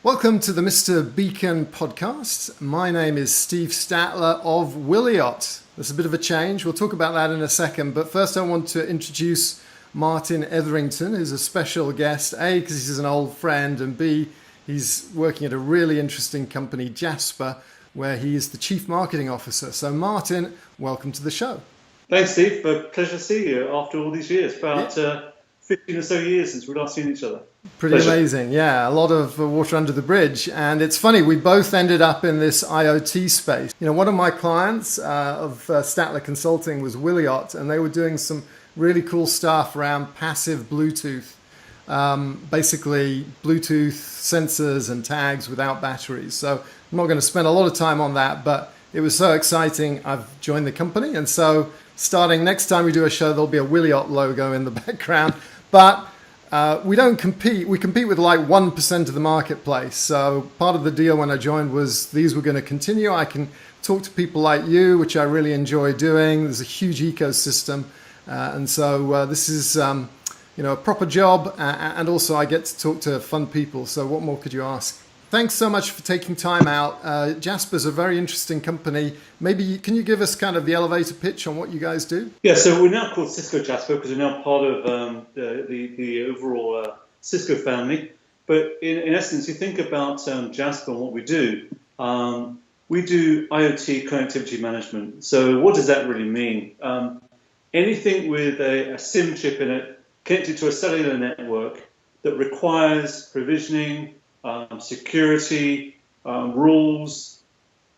Welcome to the Mr. Beacon podcast. My name is Steve Statler of Wiliot. There's a bit of a change. We'll talk about that in a second. But first I want to introduce Martyn Etherington, who's a special guest. A, because he's an old friend, and B, he's working at a really interesting company, Jasper, where he is the Chief Marketing Officer. So Martyn, welcome to the show. Thanks, Steve. Pleasure to see you after all these years. About 15 or so years since we last seen each other. Pretty amazing, yeah. A lot of water under the bridge. And it's funny, we both ended up in this IoT space. You know, one of my clients of Statler Consulting was Wiliot, and they were doing some really cool stuff around passive Bluetooth. Basically, Bluetooth sensors and tags without batteries. So I'm not going to spend a lot of time on that, but it was so exciting. I've joined the company. And so starting next time we do a show, there'll be a Wiliot logo in the background. But we don't compete. We compete with like 1% of the marketplace. So part of the deal when I joined was these were going to continue. I can talk to people like you, which I really enjoy doing. There's a huge ecosystem. And so this is, a proper job. And also I get to talk to fun people. So what more could you ask? Thanks so much for taking time out. Jasper's a very interesting company. Maybe can you give us kind of the elevator pitch on what you guys do? Yeah, so we're now called Cisco Jasper because we're now part of the overall Cisco family. But in essence, you think about Jasper and what we do IoT connectivity management. So what does that really mean? Anything with a SIM chip in it connected to a cellular network that requires provisioning, security, rules,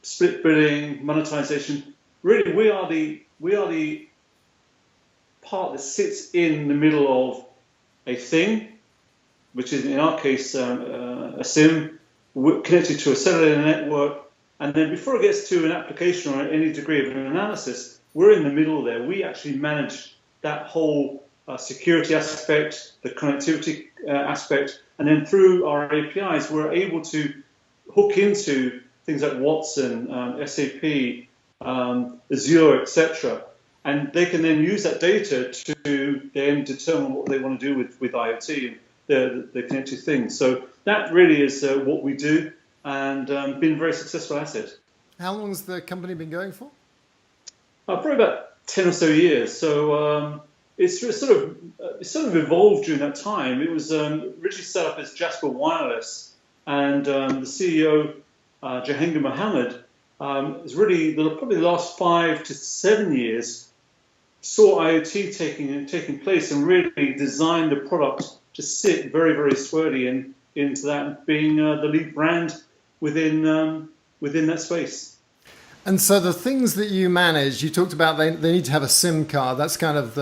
split billing, monetization. Really, we are the part that sits in the middle of a thing, which is in our case a SIM connected to a cellular network, and then before it gets to an application or any degree of an analysis, we're in the middle there. We actually manage that whole security aspect, the connectivity aspect, and then through our APIs, we're able to hook into things like Watson, SAP, Azure, etc. And they can then use that data to then determine what they want to do with IoT and the connected things. So that really is what we do, and been very successful at it. How long has the company been going for? Probably about 10 or so years. So it's sort of evolved during that time. It was originally set up as Jasper Wireless, and the CEO, Jahangir Mohammed, is really probably the last 5 to 7 years saw IoT taking place and really designed the product to sit very, very squarely into that, being the lead brand within that space. And so the things that you manage, you talked about they need to have a SIM card. That's kind of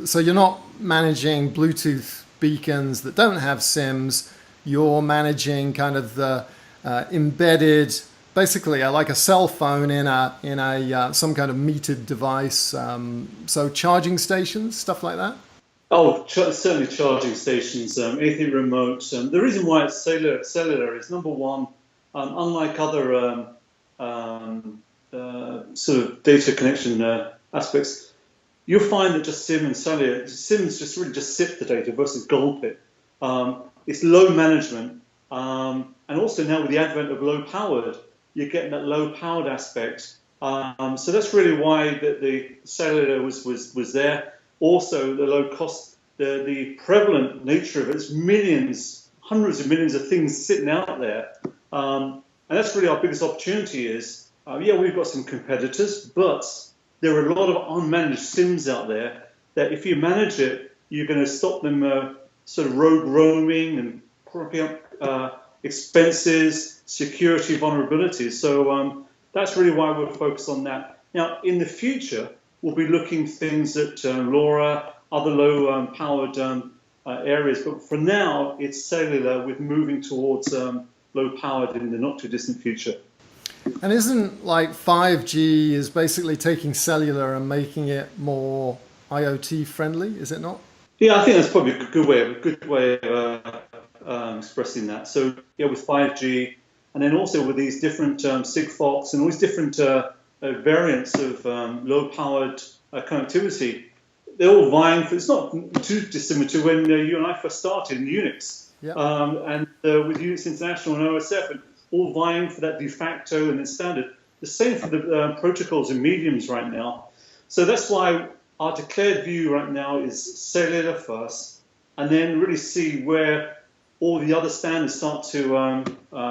so you're not managing Bluetooth beacons that don't have SIMs. You're managing kind of the embedded, basically like a cell phone in a some kind of metered device. So charging stations, stuff like that. Oh, certainly charging stations, anything remote. The reason why it's cellular is number one, unlike other sort of data connection aspects, you'll find that just SIM and cellular, SIMs just really just sip the data versus gulp it. It's low management, and also now with the advent of low powered, you're getting that low powered aspect. So that's really why the cellular was there. Also, the low cost, the prevalent nature of it, it's millions, hundreds of millions of things sitting out there. And that's really our biggest opportunity is, we've got some competitors, but there are a lot of unmanaged SIMs out there that if you manage it, you're going to stop them sort of rogue roaming and propping up expenses, security vulnerabilities. So that's really why we're focused on that. Now, in the future, we'll be looking things at LoRa, other low powered areas. But for now, it's cellular with moving towards low powered in the not too distant future. And isn't like 5G is basically taking cellular and making it more IoT friendly, is it not? Yeah, I think that's probably a good way of expressing that. So yeah, with 5G, and then also with these different Sigfox and all these different variants of low-powered connectivity, they're all vying for. It's not too dissimilar to when you and I first started in Unix. Yeah. and with Unix International and OSF, and all vying for that de facto and the standard. The same for the protocols and mediums right now. So that's why our declared view right now is cellular first, and then really see where all the other standards start to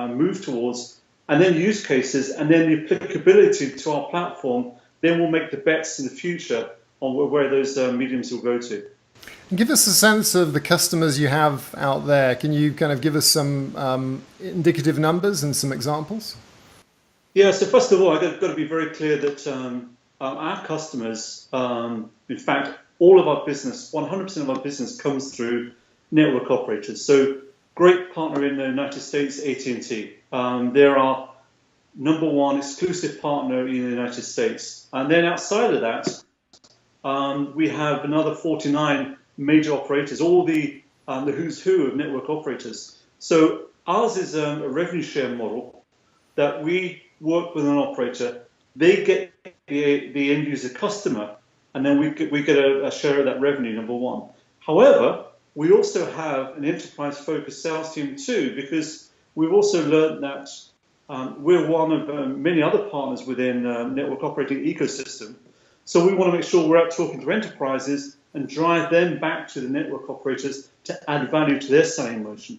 move towards, and then use cases, and then the applicability to our platform. Then we'll make the bets in the future on where those mediums will go to. Give us a sense of the customers you have out there. Can you kind of give us some indicative numbers and some examples? Yeah, so first of all, I've got to be very clear that our customers, in fact, all of our business, 100% of our business comes through network operators. So great partner in the United States, AT&T. They're our number one exclusive partner in the United States. And then outside of that, we have another 49 major operators, all the who's who of network operators. So ours is a revenue share model that we work with an operator, they get the end user customer, and then we get a share of that revenue, number one. However, we also have an enterprise focused sales team too, because we've also learned that we're one of many other partners within network operating ecosystem. So we want to make sure we're out talking to enterprises and drive them back to the network operators to add value to their selling motion.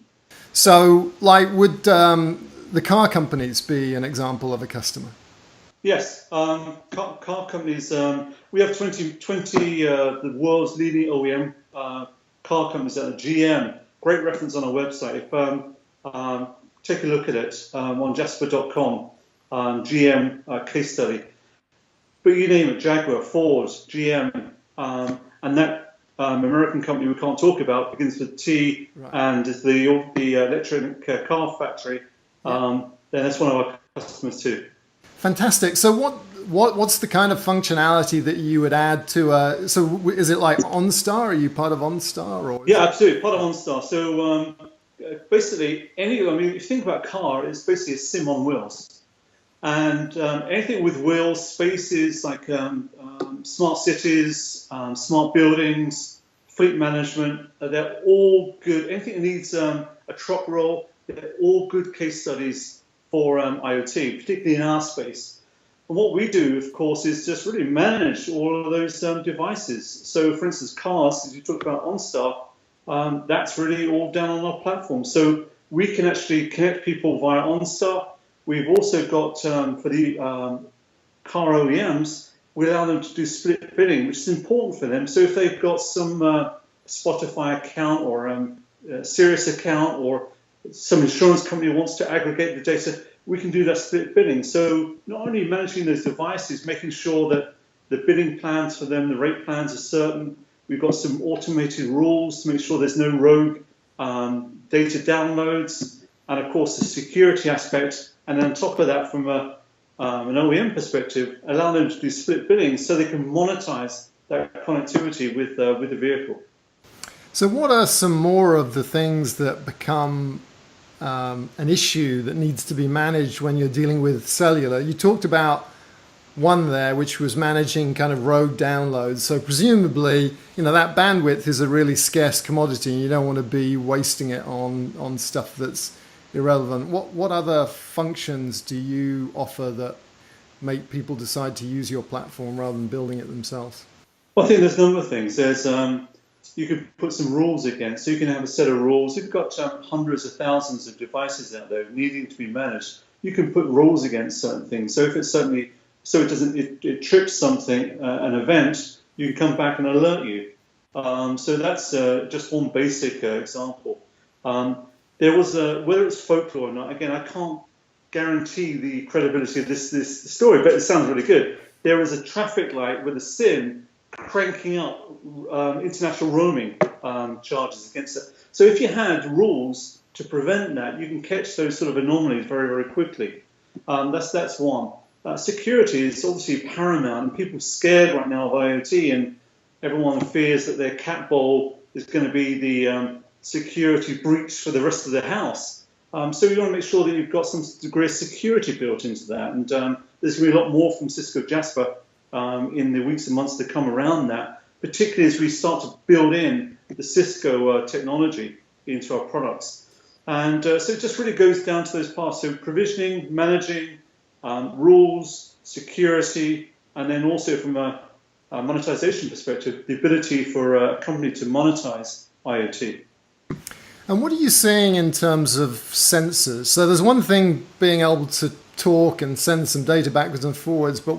So, like, would the car companies be an example of a customer? Yes, car companies. We have 20 the world's leading OEM car companies. GM, great reference on our website. If take a look at it on jasper.com, GM case study. But you name it, Jaguar, Ford, GM, and that American company we can't talk about begins with T, right, and is the electric car factory. Then that's one of our customers too. Fantastic. So what's the kind of functionality that you would add to? So is it like OnStar? Are you part of OnStar? Or yeah, absolutely, part of OnStar. So basically, if you think about a car, it's basically a sim on wheels, and anything with wheels, spaces like smart cities, smart buildings, fleet management, they're all good. Anything that needs a truck roll, they're all good case studies for IoT, particularly in our space. And what we do, of course, is just really manage all of those devices. So, for instance, cars, as you talked about OnStar, that's really all down on our platform. So we can actually connect people via OnStar. We've also got, for the car OEMs, we allow them to do split billing, which is important for them. So if they've got some Spotify account or Sirius account or some insurance company wants to aggregate the data, we can do that split billing. So not only managing those devices, making sure that the billing plans for them, the rate plans are certain. We've got some automated rules to make sure there's no rogue data downloads, and of course the security aspect. And then on top of that, from an OEM perspective, allow them to do split billing so they can monetize that connectivity with the vehicle. So what are some more of the things that become an issue that needs to be managed when you're dealing with cellular? You talked about one there, which was managing kind of rogue downloads. So presumably, that bandwidth is a really scarce commodity, and you don't want to be wasting it on stuff that's irrelevant. What other functions do you offer that make people decide to use your platform rather than building it themselves? Well, I think there's a number of things. There's you could put some rules against. So you can have a set of rules. You've got hundreds of thousands of devices out there needing to be managed. You can put rules against certain things. So if it's certainly it trips something, an event, you can come back and alert you. So that's just one basic example. There was whether it's folklore or not. Again, I can't guarantee the credibility of this story, but it sounds really good. There was a traffic light with a SIM cranking up international roaming charges against it. So if you had rules to prevent that, you can catch those sort of anomalies very, very quickly. That's one. Security is obviously paramount, and people are scared right now of IoT, and everyone fears that their cat bowl is going to be the security breach for the rest of the house. So you want to make sure that you've got some degree of security built into that, and there's going to be a lot more from Cisco Jasper in the weeks and months to come around that, particularly as we start to build in the Cisco technology into our products. And so it just really goes down to those parts. So provisioning, managing, rules, security, and then also from a monetization perspective, the ability for a company to monetize IoT. And what are you seeing in terms of sensors? So there's one thing being able to talk and send some data backwards and forwards, but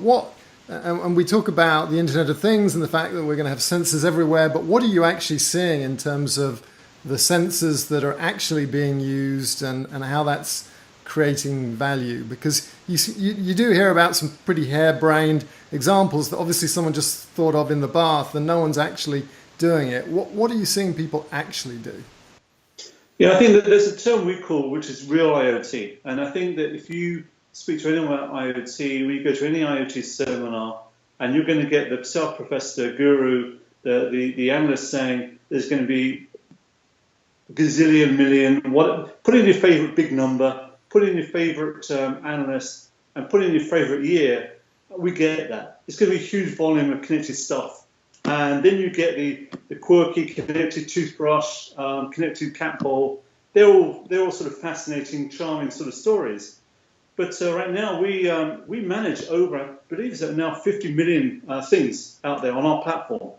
and we talk about the Internet of Things and the fact that we're going to have sensors everywhere, but what are you actually seeing in terms of the sensors that are actually being used and how that's creating value? Because you do hear about some pretty harebrained examples that obviously someone just thought of in the bath and no one's actually doing it. What are you seeing people actually do? Yeah, I think that there's a term we call, which is real IoT. And I think that if you speak to anyone about IoT, we go to any IoT seminar, and you're going to get the self-professed guru, the analyst saying there's going to be a gazillion million, put in your favorite big number, put in your favorite analyst, and put in your favorite year. We get that. It's going to be a huge volume of connected stuff. And then you get the quirky connected toothbrush, connected cat bowl. They're all sort of fascinating, charming sort of stories. But right now we manage over, I believe it's now 50 million things out there on our platform,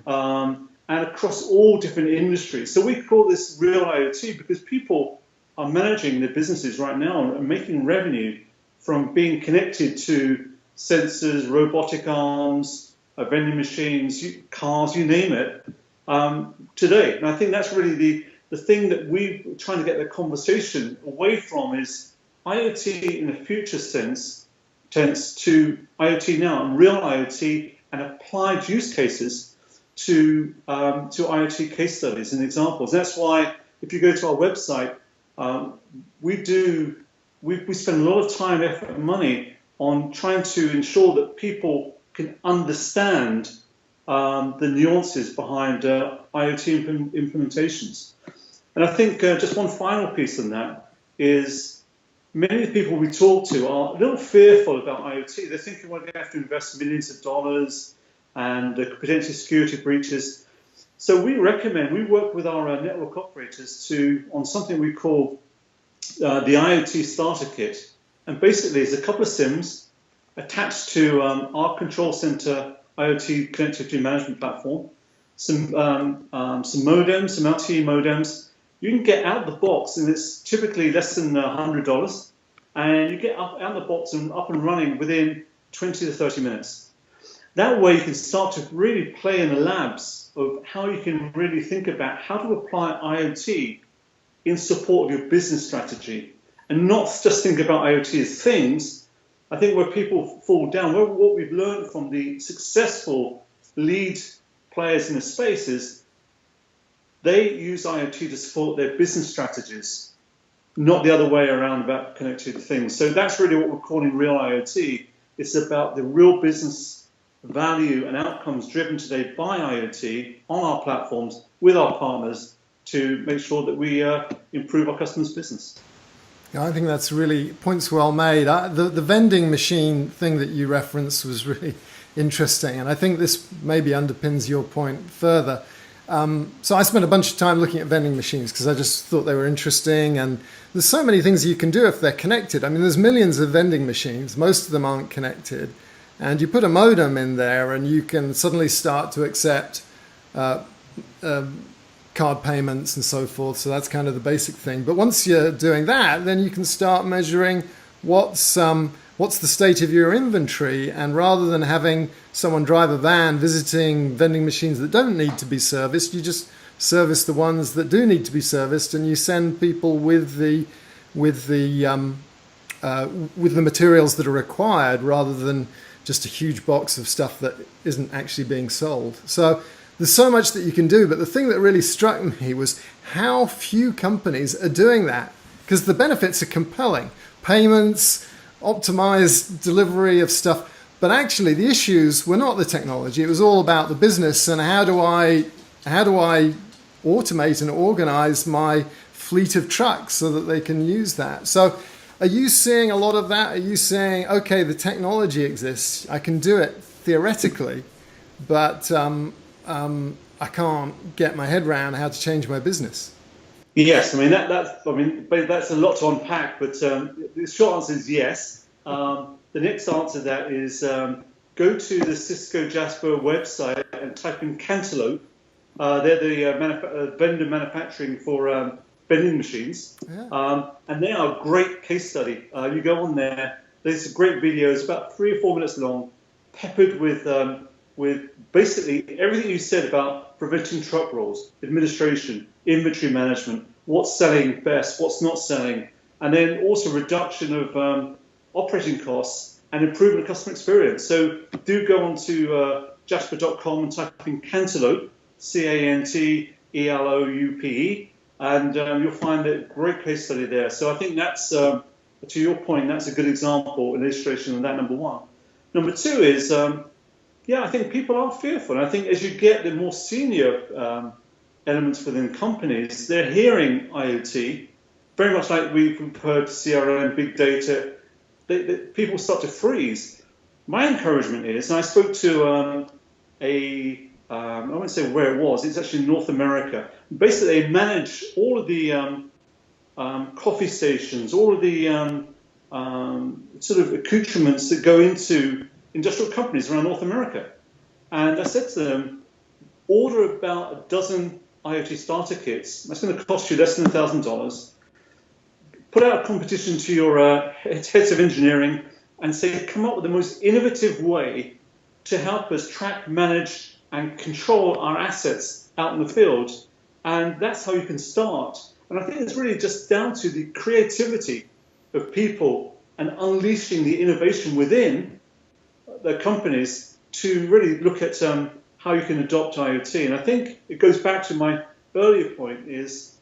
and across all different industries. So we call this real IoT because people are managing their businesses right now and making revenue from being connected to sensors, robotic arms, vending machines, cars, you name it, today. And I think that's really the thing that we're trying to get the conversation away from is IoT in the future tense to IoT now, and real IoT and applied use cases to IoT case studies and examples. That's why if you go to our website, we spend a lot of time, effort, and money on trying to ensure that people can understand the nuances behind IoT implementations. And I think just one final piece on that is many of the people we talk to are a little fearful about IoT. They're thinking, well, they have to invest millions of dollars and potentially security breaches. So we work with our network operators on something we call the IoT starter kit. And basically it's a couple of SIMs attached to our control center IoT connectivity management platform, some modems, some LTE modems. You can get out the box, and it's typically less than $100, and you get out the box and up and running within 20 to 30 minutes. That way you can start to really play in the labs of how you can really think about how to apply IoT in support of your business strategy, and not just think about IoT as things. I think where people fall down, what we've learned from the successful lead players in the space is they use IoT to support their business strategies, not the other way around about connected things. So that's really what we're calling real IoT. It's about the real business value and outcomes driven today by IoT on our platforms with our partners to make sure that we improve our customers' business. Yeah, I think that's really points well made. The vending machine thing that you referenced was really interesting, and I think this maybe underpins your point further. So I spent a bunch of time looking at vending machines because I just thought they were interesting, and there's so many things you can do if they're connected. I mean, there's millions of vending machines, most of them aren't connected, and you put a modem in there and you can suddenly start to accept card payments and so forth. So that's kind of the basic thing. But once you're doing that, then you can start measuring what's the state of your inventory, and rather than having someone drive a van visiting vending machines that don't need to be serviced, you just service the ones that do need to be serviced, and you send people with the materials that are required, rather than just a huge box of stuff that isn't actually being sold. So there's so much that you can do, but the thing that really struck me was how few companies are doing that, because the benefits are compelling. Payments, optimized delivery of stuff, but actually the issues were not the technology. It was all about the business and how do I automate and organize my fleet of trucks so that they can use that. So are you seeing a lot of that? Are you saying, okay, the technology exists, I can do it theoretically, but I can't get my head around how to change my business? Yes, I mean that's a lot to unpack, but the short answer is yes. The next answer to that is go to the Cisco Jasper website and type in Cantaloupe. They're the vendor manufacturing for vending machines, and they are a great case study. You go on there. There's great videos, about 3 or 4 minutes long, peppered with basically everything you said about preventing truck rolls, administration, inventory management, what's selling best, what's not selling, and then also reduction of operating costs and improvement of customer experience. So do go on to jasper.com and type in Cantaloupe, Canteloupe, and you'll find a great case study there. So I think that's, to your point, that's a good example, an illustration of that, number one. Number two is, I think people are fearful. And I think as you get the more senior elements within companies, they're hearing IoT, very much like we've heard CRM, big data, people start to freeze. My encouragement is, and I spoke to I won't say where it was, it's actually North America. Basically, they manage all of the coffee stations, all of the sort of accoutrements that go into industrial companies around North America. And I said to them, order about a dozen IoT starter kits. That's going to cost you less than $1,000. Put out a competition to your heads of engineering and say, come up with the most innovative way to help us track, manage, and control our assets out in the field. And that's how you can start. And I think it's really just down to the creativity of people and unleashing the innovation within the companies to really look at how you can adopt IoT. And I think it goes back to my earlier point is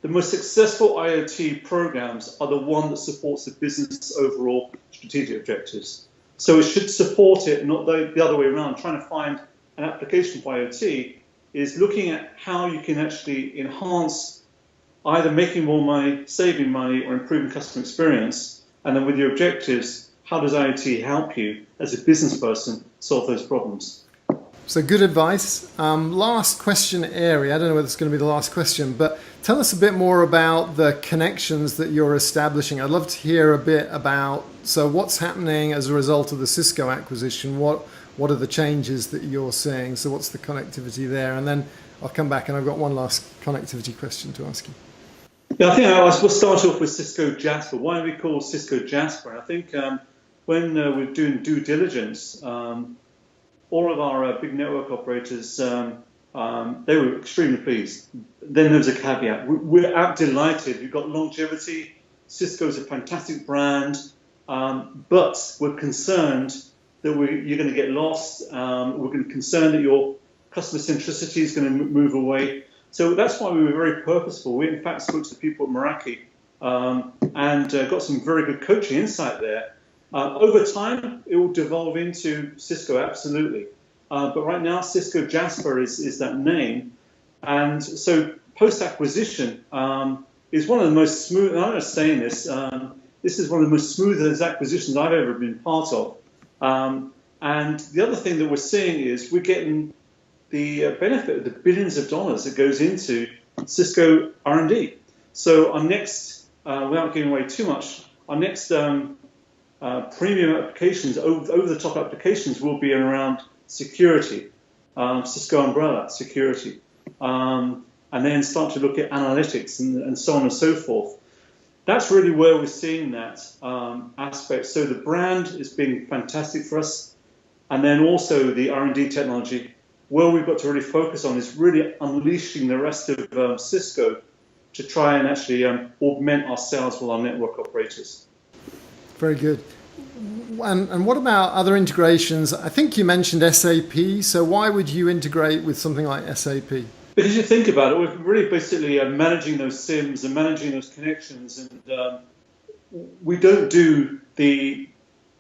the most successful IoT programs are the one that supports the business overall strategic objectives. So it should support it, not the other way around. Trying to find an application for IoT is looking at how you can actually enhance either making more money, saving money, or improving customer experience. And then with your objectives, how does IoT help you as a business person solve those problems? So good advice. Last question area. I don't know whether it's going to be the last question, but tell us a bit more about the connections that you're establishing. I'd love to hear a bit about, so what's happening as a result of the Cisco acquisition? What are the changes that you're seeing? So what's the connectivity there? And then I'll come back and I've got one last connectivity question to ask you. Yeah, I think we'll start off with Cisco Jasper. Why are we called Cisco Jasper? I think when we're doing due diligence, all of our big network operators, they were extremely pleased. Then there was a caveat. We're delighted. We've got longevity. Cisco is a fantastic brand, but we're concerned that you're going to get lost. We're concerned that your customer centricity is going to move away. So that's why we were very purposeful. We, in fact, spoke to the people at Meraki and got some very good coaching insight there. Over time, it will devolve into Cisco, absolutely. But right now, Cisco Jasper is that name. And so post-acquisition is one of the most smooth, and I'm not saying this, this is one of the most smoothest acquisitions I've ever been part of. And the other thing that we're seeing is we're getting the benefit of the billions of dollars that goes into Cisco R&D. So our next, without giving away too much, our next premium applications, over-the-top applications will be around security, Cisco umbrella security, and then start to look at analytics and so on and so forth. That's really where we're seeing that aspect. So the brand is being fantastic for us, and then also the R&D technology. Where we've got to really focus on is really unleashing the rest of Cisco to try and actually augment our sales with our network operators. Very good. And what about other integrations? I think you mentioned SAP. So why would you integrate with something like SAP? Because you think about it, we're really basically managing those SIMs and managing those connections. And we don't do the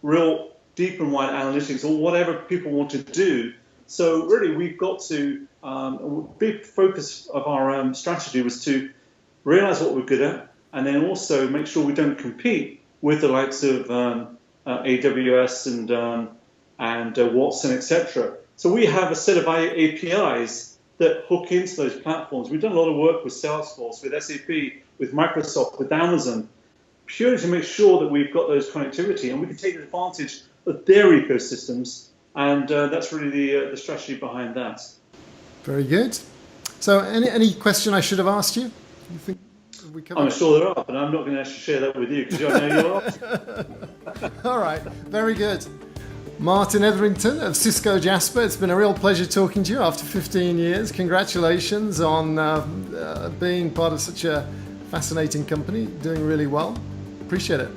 real deep and wide analytics or whatever people want to do. So really, we've got to, a big focus of our strategy was to realize what we're good at, and then also make sure we don't compete with the likes of AWS and Watson, etc. So we have a set of APIs that hook into those platforms. We've done a lot of work with Salesforce, with SAP, with Microsoft, with Amazon, purely to make sure that we've got those connectivity and we can take advantage of their ecosystems. And that's really the strategy behind that. Very good. So any question I should have asked you? You think we covered I'm it? sure there are, but I'm not going to actually share that with you because I know you're off. All right, very good. Martyn Etherington of Cisco Jasper, it's been a real pleasure talking to you after 15 years. Congratulations on being part of such a fascinating company, doing really well. Appreciate it.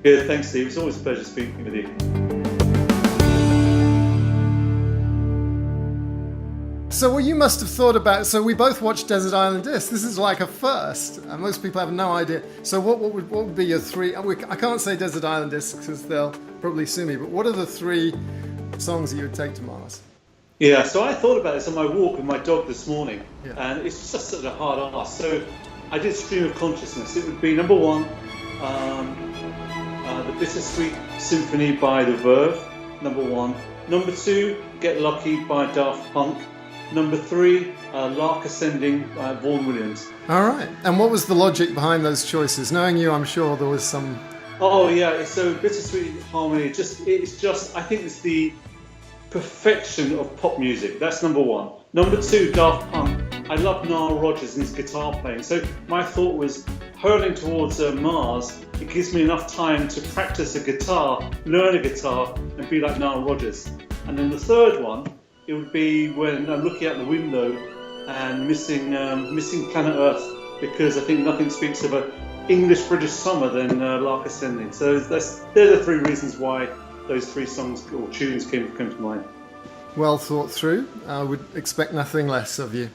Good, thanks, Steve. It's always a pleasure speaking with you. So what you must have thought about, so we both watched Desert Island Disc. This is like a first. Most people have no idea. So what would be your three, I can't say Desert Island Disc because they'll probably sue me, but what are the three songs that you would take to Mars? Yeah, so I thought about this on my walk with my dog this morning, Yeah. and it's just such a hard ask. So I did Stream of Consciousness. It would be number one, the Bittersweet Symphony by The Verve, number one. Number two, Get Lucky by Daft Punk. Number three, Lark Ascending by Vaughan Williams. All right. And what was the logic behind those choices? Knowing you, I'm sure there was some... Oh yeah, so Bittersweet Harmony, it's just, I think it's the perfection of pop music. That's number one. Number two, Daft Punk. I love Nile Rodgers and his guitar playing. So my thought was, hurling towards Mars, it gives me enough time to practice a guitar, learn a guitar, and be like Nile Rodgers. And then the third one, it would be when I'm looking out the window and missing planet Earth, because I think nothing speaks of an English-British summer than Lark Ascending. So they're the three reasons why those three songs or tunes came to mind. Well thought through. I would expect nothing less of you.